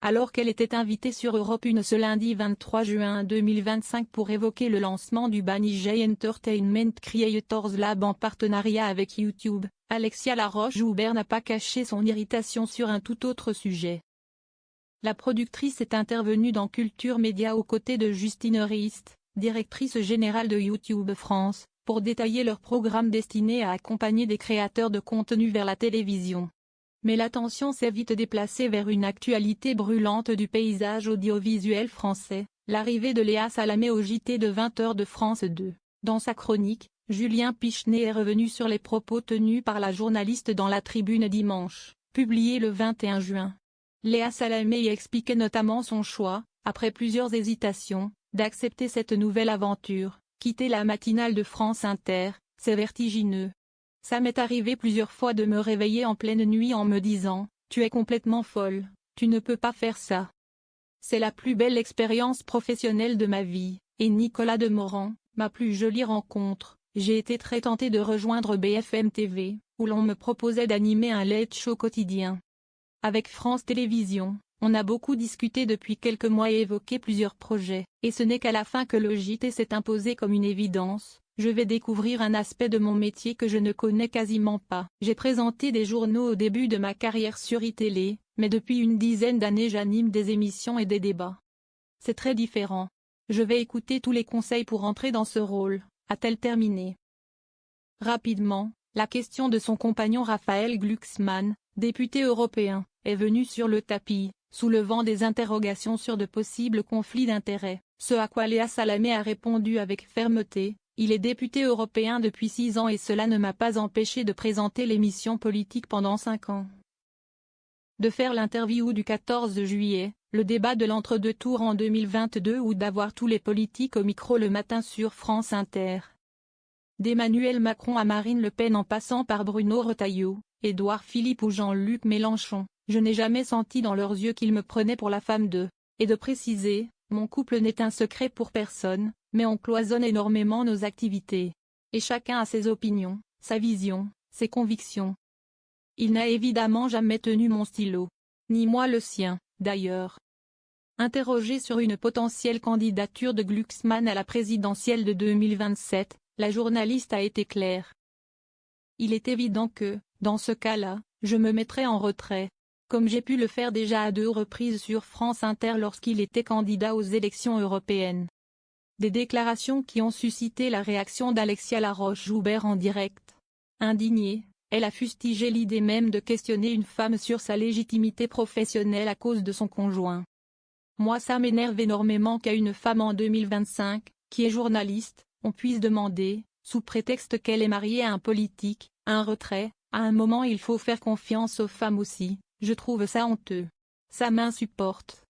alors qu'elle était invitée sur Europe 1 ce lundi 23 juin 2025 pour évoquer le lancement du Banijay Entertainment Creators Lab en partenariat avec YouTube. Alexia Laroche-Joubert n'a pas caché son irritation sur un tout autre sujet. La productrice est intervenue dans Culture Média aux côtés de Justine Riist, directrice générale de YouTube France, pour détailler leur programme destiné à accompagner des créateurs de contenu vers la télévision. Mais l'attention s'est vite déplacée vers une actualité brûlante du paysage audiovisuel français, l'arrivée de Léa Salamé au JT de 20h de France 2. Dans sa chronique, Julien Pichenet est revenu sur les propos tenus par la journaliste dans La Tribune dimanche, publié le 21 juin. Léa Salamé y expliquait notamment son choix, après plusieurs hésitations, d'accepter cette nouvelle aventure. Quitter la matinale de France Inter, c'est vertigineux. Ça m'est arrivé plusieurs fois de me réveiller en pleine nuit en me disant « Tu es complètement folle, tu ne peux pas faire ça ». C'est la plus belle expérience professionnelle de ma vie, et Nicolas Demorand, ma plus jolie rencontre. J'ai été très tentée de rejoindre BFM TV, où l'on me proposait d'animer un late show quotidien. Avec France Télévisions, on a beaucoup discuté depuis quelques mois et évoqué plusieurs projets, et ce n'est qu'à la fin que le JT s'est imposé comme une évidence. Je vais découvrir un aspect de mon métier que je ne connais quasiment pas. J'ai présenté des journaux au début de ma carrière sur iTélé, mais depuis une dizaine d'années j'anime des émissions et des débats. C'est très différent. Je vais écouter tous les conseils pour entrer dans ce rôle, a-t-elle terminé. Rapidement, la question de son compagnon Raphaël Glucksmann, député européen, est venue sur le tapis, soulevant des interrogations sur de possibles conflits d'intérêts, ce à quoi Léa Salamé a répondu avec fermeté. Il est député européen depuis 6 ans et cela ne m'a pas empêché de présenter l'émission politique pendant 5 ans. De faire l'interview du 14 juillet, le débat de l'entre-deux tours en 2022 ou d'avoir tous les politiques au micro le matin sur France Inter. D'Emmanuel Macron à Marine Le Pen en passant par Bruno Retailleau, Édouard Philippe ou Jean-Luc Mélenchon, je n'ai jamais senti dans leurs yeux qu'ils me prenaient pour la femme d'eux. Et de préciser, mon couple n'est un secret pour personne. Mais on cloisonne énormément nos activités. Et chacun a ses opinions, sa vision, ses convictions. Il n'a évidemment jamais tenu mon stylo. Ni moi le sien, d'ailleurs. Interrogé sur une potentielle candidature de Glucksmann à la présidentielle de 2027, la journaliste a été claire. Il est évident que, dans ce cas-là, je me mettrai en retrait. Comme j'ai pu le faire déjà à 2 reprises sur France Inter lorsqu'il était candidat aux élections européennes. Des déclarations qui ont suscité la réaction d'Alexia Laroche-Joubert en direct. Indignée, elle a fustigé l'idée même de questionner une femme sur sa légitimité professionnelle à cause de son conjoint. Moi ça m'énerve énormément qu'à une femme en 2025, qui est journaliste, on puisse demander, sous prétexte qu'elle est mariée à un politique, un retrait. À un moment il faut faire confiance aux femmes aussi, je trouve ça honteux. Ça m'insupporte.